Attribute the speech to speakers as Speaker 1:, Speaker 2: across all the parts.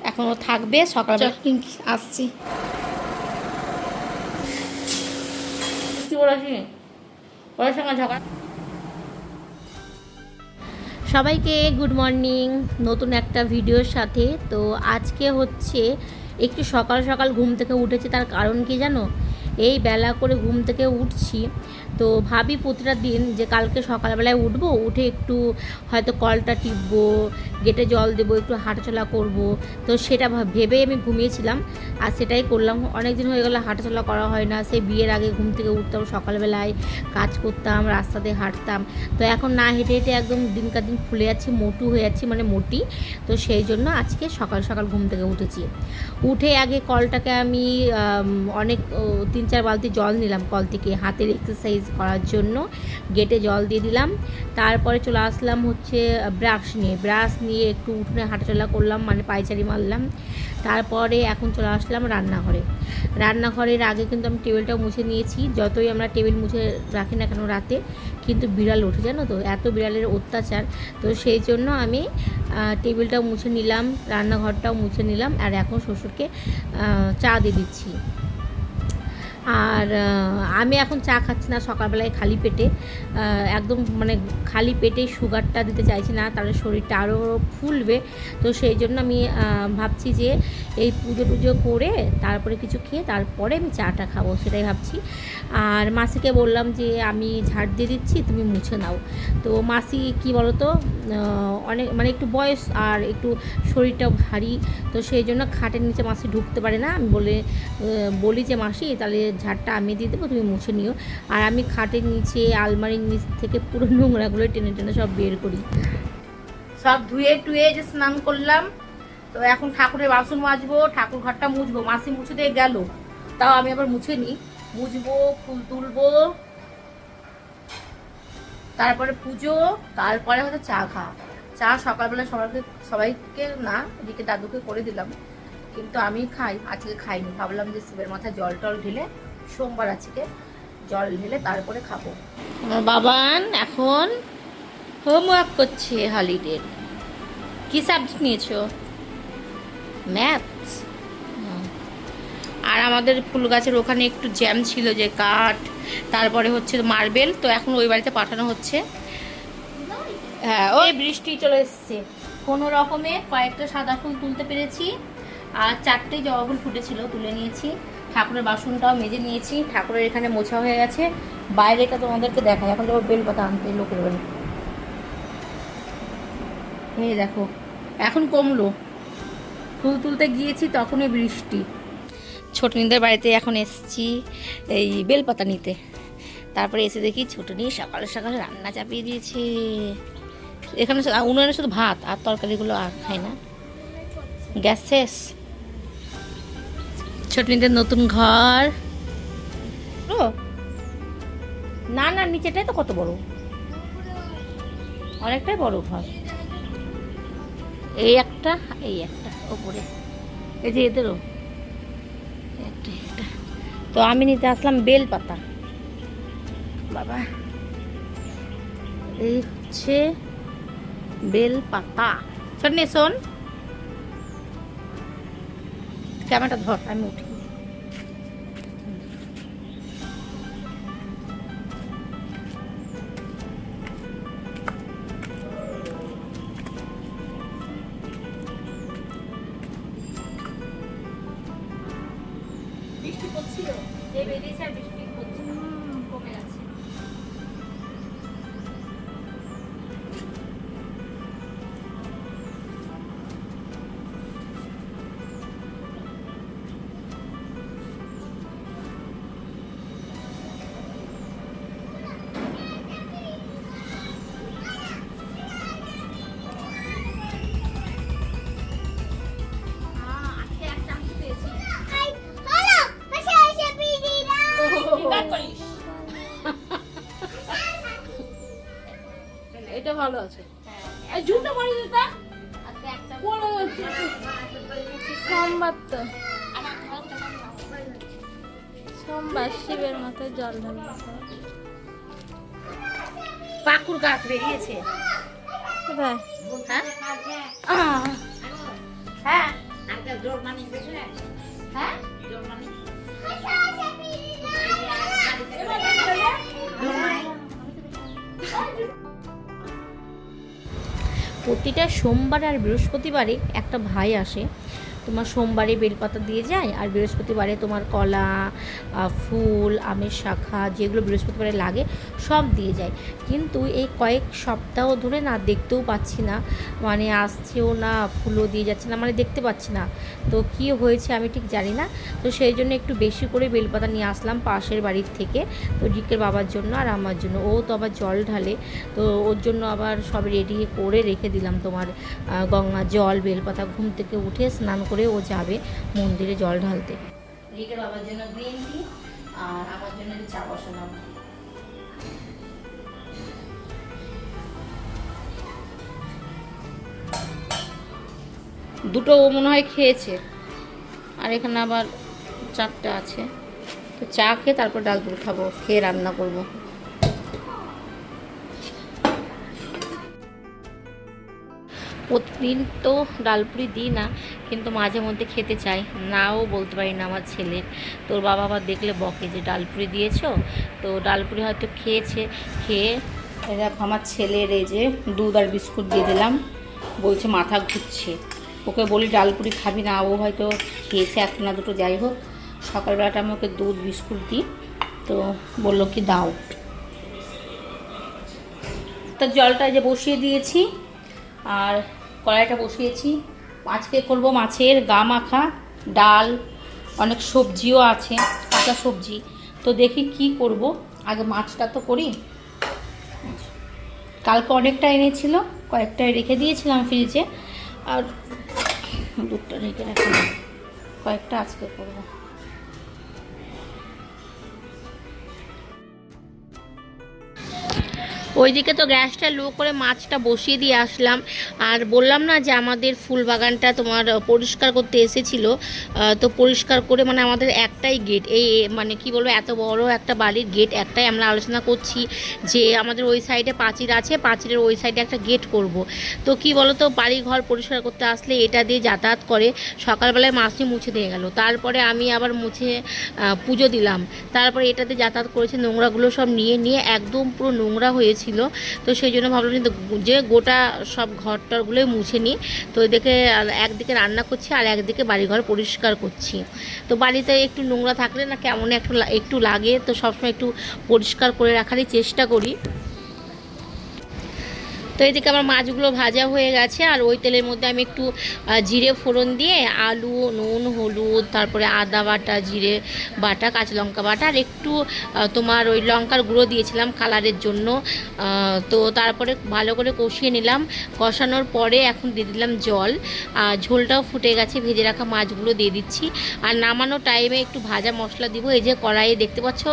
Speaker 1: এখনো থাকবে, সকালবেলা আসছি। সবাইকে গুড মর্নিং নতুন একটা ভিডিওর সাথে। তো আজকে হচ্ছে একটু সকাল সকাল ঘুম থেকে উঠেছি, তার কারণ কি জানো, এই বেলা করে ঘুম থেকে উঠছি তো ভাবি প্রতিটা দিন যে কালকে সকালবেলায় উঠবো, উঠে একটু হয়তো কলটা টিপবো, গেটে জল দেবো, একটু হাঁটাচলা করব। তো সেটা ভেবেই আমি ঘুমিয়েছিলাম আর সেটাই করলাম। অনেক দিন হয়ে গেলো হাঁটাচলা করা হয় না। সেই বিয়ের আগে ঘুম থেকে উঠতাম সকালবেলায়, কাজ করতাম, রাস্তাতে হাঁটতাম। তো এখন না হেঁটে হেঁটে একদম দিনকার দিন ফুলে যাচ্ছি, মোটু হয়ে যাচ্ছি, মানে মোটি। তো সেই জন্য আজকে সকাল সকাল ঘুম থেকে উঠেছি। উঠে আগে কলটাকে আমি অনেক 3-4 বালতি জল নিলাম কল থেকে, হাতের এক্সারসাইজ করার জন্য গেটে জল দিয়ে দিলাম। তারপরে চলে আসলাম হচ্ছে ব্রাশ নিয়ে একটু উঠোনে হাঁটাচলা করলাম, মানে পায়চারি মারলাম। তারপরে এখন চলে আসলাম রান্নাঘরের আগে কিন্তু আমি টেবিলটাও মুছে নিয়েছি। যতই আমরা টেবিল মুছে রাখি না কেন রাতে, কিন্তু বিড়াল ওঠে জানো তো, এত বিড়ালের অত্যাচার। তো সেই জন্য আমি টেবিলটাও মুছে নিলাম, রান্নাঘরটাও মুছে নিলাম। আর এখন শ্বশুরকে চা দিয়ে দিচ্ছি। আর আমি এখন চা খাচ্ছি না সকালবেলায় খালি পেটে, একদম মানে খালি পেটেই সুগারটা দিতে চাইছি না, তাহলে শরীরটা আরও ফুলবে। তো সেই জন্য আমি ভাবছি যে এই পুজো টুজো করে তারপরে কিছু খেয়ে তারপরে আমি চাটা খাবো, সেটাই ভাবছি। আর মাসিকে বললাম যে আমি ঝাড় দিয়ে দিচ্ছি, তুমি মুছে নাও। তো মাসি কি বলো তো, অনেক মানে একটু বয়স আর একটু শরীরটাও ভারী, তো সেই জন্য খাটের নিচে মাসি ঢুকতে পারে না। আমি বলি যে মাসি তাহলে ঝাড়টা আমি দিয়ে দেবো, তুমি মুছে নিও। আর আমি খাটের নিচে আলমারির নিচ থেকে পুরো নোংরাগুলো টেনে টেনে সব বের করি। সব ধুয়ে টুয়ে যে স্নান করলাম, তো এখন ঠাকুরের বাসন মাজবো, ঠাকুর ঘরটা মুছবো। মাসি মুছে দিয়ে গেল, তাও আমি আবার মুছে নিই। মুছবো, ফুল তুলবো, তারপরে পুজো, তারপরে হয়তো চা খাওয়া। চা সকালবেলা সবাইকে না, এদিকে দাদুকে করে দিলাম, কিন্তু আমি খাই, আজকে খাইনি। ভাবলাম যে শিবের মাথায় জল টল ঢেলে, সোমবার আজকে জল ঢেলে তারপরে খাবো। আমার বাবান এখন হোমওয়ার্ক করছে হলিডে। কি সাবজেক্ট নিয়েছো? ম্যাথস। আর আমাদের ফুল গাছের ওখানে একটু জ্যাম ছিল, যে কাঠ, তারপরে হচ্ছে মার্বেল, তো এখন ওই বাড়িতে পাঠানো হচ্ছে। হ্যাঁ, ওই বৃষ্টি চলে এসছে। কোনো রকমে কয়েকটা সাদা ফুল তুলতে পেরেছি, আর 4টে জবা ফুল ফুটেছিল, তুলে নিয়েছি। ঠাকুরের বাসনটাও মেজে নিয়েছি, ঠাকুরের এখানে মোছা হয়ে গেছে। বাইরেটা তোমাদেরকে দেখাই। এখন যাবো বেলপাতা আনতে লোকের বাড়ি। এই দেখো এখন কমলো, ফুল তুলতে গিয়েছি তখনই বৃষ্টি। ছোটনিদের বাড়িতে এখন এসছি এই বেলপাতা নিতে। তারপরে এসে দেখি ছোটনি সকালে সকালে রান্না চাপিয়ে দিয়েছে। এখানে উনুনে শুধু ভাত, আর তরকারিগুলো আর খায় না, গ্যাস শেষ। ছোটনিদের নতুন ঘর। ও না না, নিচেটাই তো কত বড়, অনেকটাই বড় ঘর। এই একটা ওপরে, এই যে এদেরও একটা। তো আমি নিতে আসলাম বেল পাতা। বাবা, এই হচ্ছে বেল পাতা। শোন শোন, ক্যামেরাটা ধর, আমি উঠি। বৃষ্টি পড়ছিল, যে বেরিয়েছে আর বৃষ্টি পড়ছিল, কমে গেছে। এটা ভালো আছে। জুতো পরে জুতা
Speaker 2: সোমবার, তো সোমবার শিবের মাথায় জল ঢালছে।
Speaker 1: পাকুর গাছ বেরিয়েছে
Speaker 2: কোথায়?
Speaker 1: হ্যাঁ, হ্যাঁ প্রতিটা সোমবার আর বৃহস্পতিবারে একটা ভাই আসে, তোমার সোমবারে বেলপাতা দিয়ে যায় আর বৃহস্পতিবারে তোমার কলা, ফুল, আমের শাখা যেগুলো বৃহস্পতিবারে লাগে সব দিয়ে যায়। কিন্তু এই কয়েক সপ্তাহ ধরে না দেখতেও পাচ্ছি না, মানে আসছেও না, ফুলও দিয়ে যাচ্ছে না, মানে দেখতে পাচ্ছি না। তো কী হয়েছে আমি ঠিক জানি না। তো সেই জন্য একটু বেশি করে বেলপাতা নিয়ে আসলাম পাশের বাড়ির থেকে, তো রিকের বাবার জন্য আর আমার জন্য। ও তো আবার জল ঢালে, তো ওর জন্য আবার সব রেডি করে রেখে দিলাম তোমার গঙ্গা জল, বেলপাতা। ঘুম থেকে উঠে স্নান করে ও যাবে মন্দিরে জল ঢালতে। রিকের বাবার জন্য গ্রিন টি আর আমার জন্য চা বসালাম। দুটো ও মনে হয় খেয়েছে, আর এখানে আবার চারটা আছে। তো চা খেয়ে তারপর ডালপুরি খাবো, খেয়ে রান্না করব। প্রতিদিন তো ডালপুরি দিই না, কিন্তু মাঝে মধ্যে খেতে চাই, নাও বলতে পারি না আমার ছেলের। তোর বাবা আবার দেখলে বকে যে ডালপুরি দিয়েছো, তো ডালপুরি হয়তো খেয়েছে। খেয়ে দেখো আমার ছেলের এই যে দুধ আর বিস্কুট দিয়ে দিলাম, বলছে মাথা ঘুরছে। ওকে বলি ডালপুরি খাবি না, ও হয়তো খেয়েছে একটা না দুটো, যাই হোক। সকালবেলাটা আমি ওকে দুধ বিস্কুট দিই, তো বললো কি দাও। তো জলটা যে বসিয়ে দিয়েছি আর কড়াইটা বসিয়েছি। আজকে করব মাছের গা মাখা ডাল, অনেক সবজিও আছে, কাঁচা সবজি। তো দেখি কি করব, আগে মাছটা তো করি। কালকে অনেকটা এনেছিল, কয়েকটা রেখে দিয়েছিলাম ফ্রিজে, আর দুধটা রেখে রাখলাম, কয়েকটা আজকে করব। ওইদিকে তো গ্যাসটা লো করে মাছটা বসিয়ে দিয়ে আসলাম। আর বললাম না যে আমাদের ফুল বাগানটা তোমার পরিষ্কার করতে এসেছিলো, তো পরিষ্কার করে, মানে আমাদের একটাই গেট, এই মানে কি বলবো, এত বড় একটা বাড়ির গেট একটাই। আমরা আলোচনা করছি যে আমাদের ওই সাইডে পাঁচিল আছে, পাঁচিলের ওই সাইডে একটা গেট করব। তো কি বলো তো, বাড়ি ঘর পরিষ্কার করতে আসলে এটা দিয়ে যাতায়াত করে। সকালবেলায় মাছটি মুছে দিয়ে গেল, তারপরে আমি আবার মুছে পুজো দিলাম, তারপরে এটাতে যাতায়াত করেছে, নোংরাগুলো সব নিয়ে নিয়ে একদম পুরো নোংরা হয়েছে। তো সেই জন্য ভাবলাম যে গোটা সব ঘরটরগুলোই মুছে নিই। তো দেখে একদিকে রান্না করছি আর একদিকে বাড়িঘর পরিষ্কার করছি। তো বাড়িতে একটু নোংরা থাকলে না কেমন একটু লাগে, তো সবসময় একটু পরিষ্কার করে রাখারই চেষ্টা করি। তো এদিকে আমার মাছগুলো ভাজা হয়ে গেছে, আর ওই তেলের মধ্যে আমি একটু জিরে ফোড়ন দিয়ে আলু, নুন, হলুদ, তারপরে আদা বাটা, জিরে বাটা, কাঁচা লঙ্কা বাটা, আর একটু তোমার ওই লঙ্কার গুঁড়ো দিয়েছিলাম কালারের জন্য। তো তারপরে ভালো করে কষিয়ে নিলাম। কষানোর পরে এখন দিয়ে দিলাম জল, ঝোলটাও ফুটে গেছে, ভেজে রাখা মাছগুলো দিয়ে দিচ্ছি। আর নামানোর টাইমে একটু ভাজা মশলা দিব। এই যে কড়াইয়ে দেখতে পাচ্ছ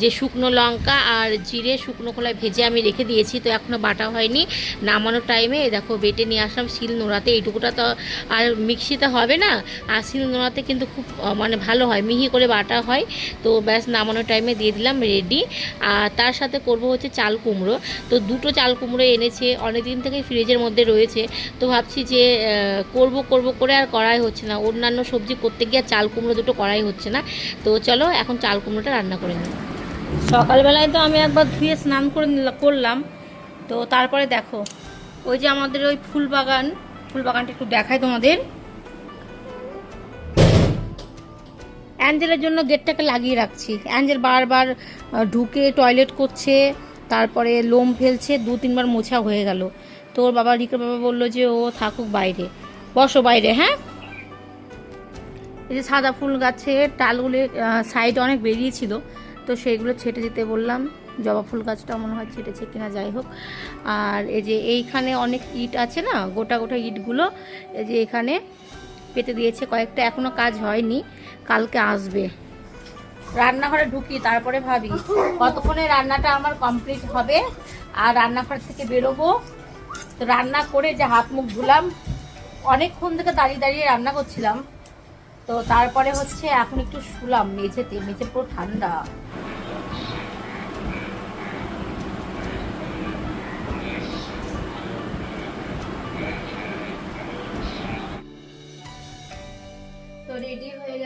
Speaker 1: যে শুকনো লঙ্কা আর জিরে শুকনো খোলায় ভেজে আমি রেখে দিয়েছি, তো এখনও বাটা হয়নি। নামানোর টাইমে দেখো বেটে নিয়ে আসলাম শিল নোড়াতে। এইটুকুটা তো আর মিক্সিতে হবে না, আর শিল নোড়াতে কিন্তু খুব মানে ভালো হয়, মিহি করে বাটা হয়। তো ব্যাস নামানোর টাইমে দিয়ে দিলাম, রেডি। আর তার সাথে করব হচ্ছে চাল কুমড়ো। তো দুটো চাল কুমড়ো এনেছে, অনেক দিন থেকে ফ্রিজের মধ্যে রয়েছে। তো ভাবছি যে করব করে আর করাই হচ্ছে না, অন্যান্য সবজি করতে গিয়ে চাল কুমড়ো দুটো করাই হচ্ছে না। তো চলো এখন চাল কুমড়োটা রান্না করে নিই। সকালবেলায় তো আমি একবার ধুয়ে স্নান করলাম। তো তারপরে দেখো ওই যে আমাদের ওই ফুল বাগানটা একটু দেখাই তোমাদের। অ্যাঞ্জেলের জন্য গেটটাকে লাগিয়ে রাখছি। অ্যাঞ্জেল বারবার ঢুকে টয়লেট করছে, তারপরে লোম ফেলছে, 2-3 বার মোছা হয়ে গেল। তো ওর বাবা, রিকের বাবা বললো যে ও থাকুক বাইরে, বসো বাইরে। হ্যাঁ, এই যে সাদা ফুল গাছের টালগুলো সাইডে অনেক বেরিয়েছিল, তো সেইগুলো ছেটে দিতে বললাম। জবা ফুল গাছটা মনে হয় ছেটেছে কিনা, যাই হোক। আর এই যে এইখানে অনেক ইট আছে না, গোটা গোটা ইটগুলো এই যে এখানে পেতে দিয়েছে কয়েকটা, এখনও কাজ হয়নি, কালকে আসবে। রান্নাঘরে ঢুকি, তারপরে ভাবি কতক্ষণে রান্নাটা আমার কমপ্লিট হবে আর রান্নাঘর থেকে বেরোবো। তো রান্না করে যে হাত মুখ ধুলাম, অনেকক্ষণ থেকে দাঁড়িয়ে দাঁড়িয়ে রান্না করছিলাম। তো তারপরে হচ্ছে এখন একটু শুলাম মেঝেতে, মেঝে পুরো ঠান্ডা।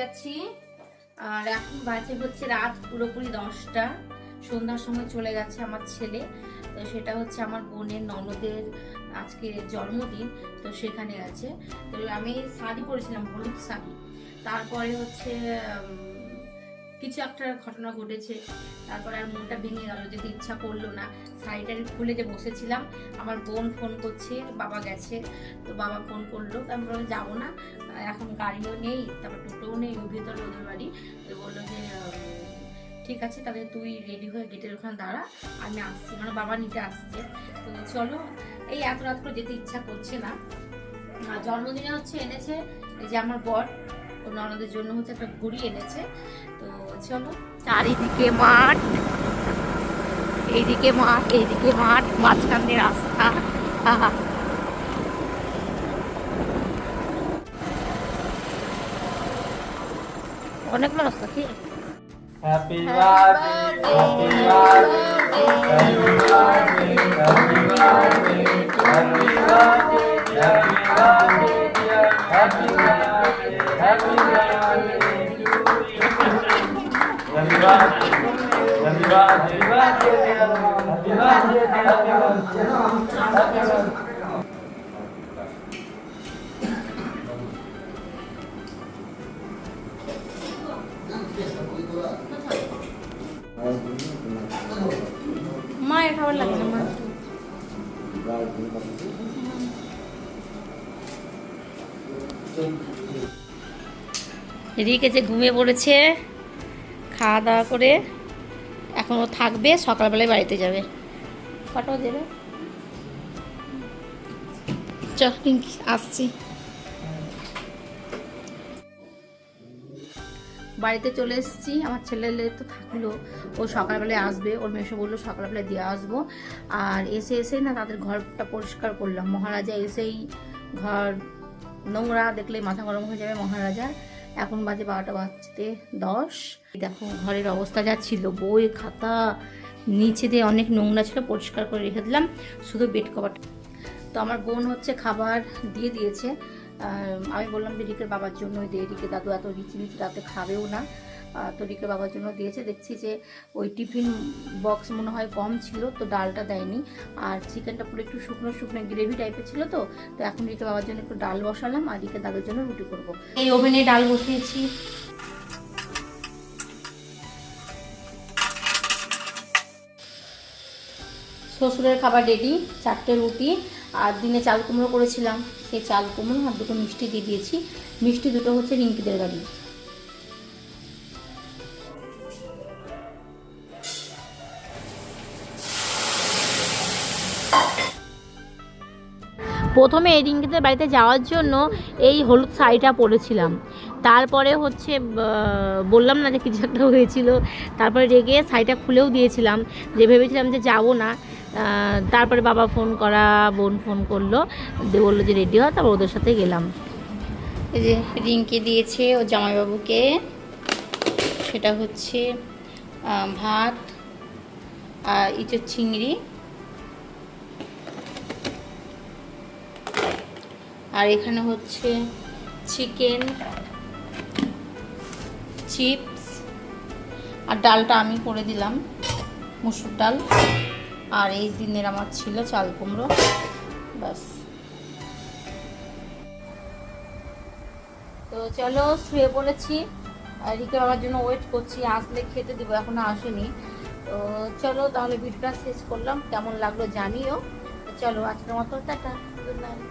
Speaker 1: গেছি আর এখন বাজে হচ্ছে রাত পুরোপুরি 10টা। সন্ধ্যার সময় চলে গেছে আমার ছেলে। তো সেটা হচ্ছে আমার বোনের ননদের আজকে জন্মদিন, তো সেখানে আছে। তো আমি শাড়ি পরেছিলাম, হলুদ শাড়ি। তারপরে হচ্ছে কিছু একটা ঘটনা ঘটেছে, তারপরে আর মনটা ভেঙে গেল, যেতে ইচ্ছা করলো না। শাড়িটা খুলে যে বসেছিলাম, আমার বোন ফোন করছে, বাবা গেছে। তো বাবা ফোন করলো, আমি বললাম যাবো না, এখন গাড়িও নেই, তারপর টোটোও নেই, ওই ভিতরে ওদের বাড়ি। তো বললো যে ঠিক আছে, তাহলে তুই রেডি হয়ে গেটের ওখানে দাঁড়া, আমি আসছি, মানে বাবা নিতে আসছে। তো চলো, এই এত রাত করে যেতে ইচ্ছা করছে না। জন্মদিনে হচ্ছে এনেছে এই যে আমার বর, ও ননদের জন্য হচ্ছে একটা ঘুড়ি এনেছে। তো চলো, চারিদিকে মাঠ, এইদিকে মাঠ, এইদিকে মাঠ, মাঝখান দিয়ে রাস্তা। অনেক মানুষ নাকি?
Speaker 3: Happy birthday, happy birthday, happy birthday, happy birthday, happy birthday, happy birthday, dear, happy birthday, happy birthday to you. Happy birthday, happy birthday, happy birthday, dear, happy birthday, happy birthday, happy birthday.
Speaker 2: মায়ের খাবার লাগে না মা।
Speaker 1: রিক যে ঘুমিয়ে পড়েছে, খাওয়া দাওয়া করে এখন ও থাকবে, সকালবেলায় বাড়িতে যাবে। কটাও দেবে? চল পিঙ্কি, আসছি। বাড়িতে চলে এসেছি। আমার ছেলে তো থাকলো, ও সকালবেলায় আসবে, ওর মেসো বললো সকালবেলায় দিয়ে আসবো। আর এসে না তাদের ঘরটা পরিষ্কার করলাম। মহারাজা এসেই ঘর নোংরা দেখলে মাথা গরম হয়ে যাবে মহারাজার। এখন বাজে 12:10। দেখো ঘরের অবস্থা যা ছিল, বই খাতা নিচে দিয়ে অনেক নোংরা ছিল, পরিষ্কার করে রেখে দিলাম, শুধু বেড কভারটা। তো আমার বোন হচ্ছে খাবার দিয়ে দিয়েছে। আমি বললাম যে রিকের বাবার জন্যই দিয়ে, রিকে দাদু এত রিচি রাতে খাবেও না, তো রিকের বাবার জন্য দিয়েছে। দেখছি যে ওই টিফিন বক্স মনে হয় কম ছিল, তো ডালটা দেয়নি। আর চিকেনটা পুরো একটু শুকনো শুকনো গ্রেভি টাইপের ছিল। তো এখন রিকের বাবার জন্য একটু ডাল বসালাম, আর রিকের দাদুর জন্য রুটি করব। এই ওভেনে ডাল বসিয়েছি। শ্বশুরের খাবার রেডি, 4টে রুটি, আর দিনে চাল কুমড়ো করেছিলাম, সেই চাল কুমড়ো আর 2টো মিষ্টি দিয়ে দিয়েছি। মিষ্টি 2টো হচ্ছে রিঙ্কিদের বাড়ি। প্রথমে এই রিঙ্কিদের বাড়িতে যাওয়ার জন্য এই হলুদ শাড়িটা পরেছিলাম, তারপরে হচ্ছে বললাম না যে কিছু একটা হয়েছিল, তারপরে রেগে শাড়িটা খুলেও দিয়েছিলাম, যে ভেবেছিলাম যে যাবো না। তারপরে বাবা ফোন করা, বোন ফোন করলো, দিয়ে বললো যে রেডি হয়, তারপর ওদের সাথে গেলাম। এই যে রিঙ্কি দিয়েছে ও জামাইবাবুকে, সেটা হচ্ছে ভাত আর ইঁচড় চিংড়ি, আর এখানে হচ্ছে চিকেন, চিপস, আর ডালটা আমি করে দিলাম, মুসুর ডাল। আর এই দিনের আমার ছিল চাল কুমড়ো, ব্যাস। তো চলো, শুয়ে পড়েছি, রিকে বাবার জন্য ওয়েট করছি, আসলে খেতে দেবো, এখনো আসেনি। তো চলো তাহলে ভিডিওটা শেষ করলাম, কেমন লাগলো জানিও। তো চলো, আজকের মতো টাটা, গুড নাইট।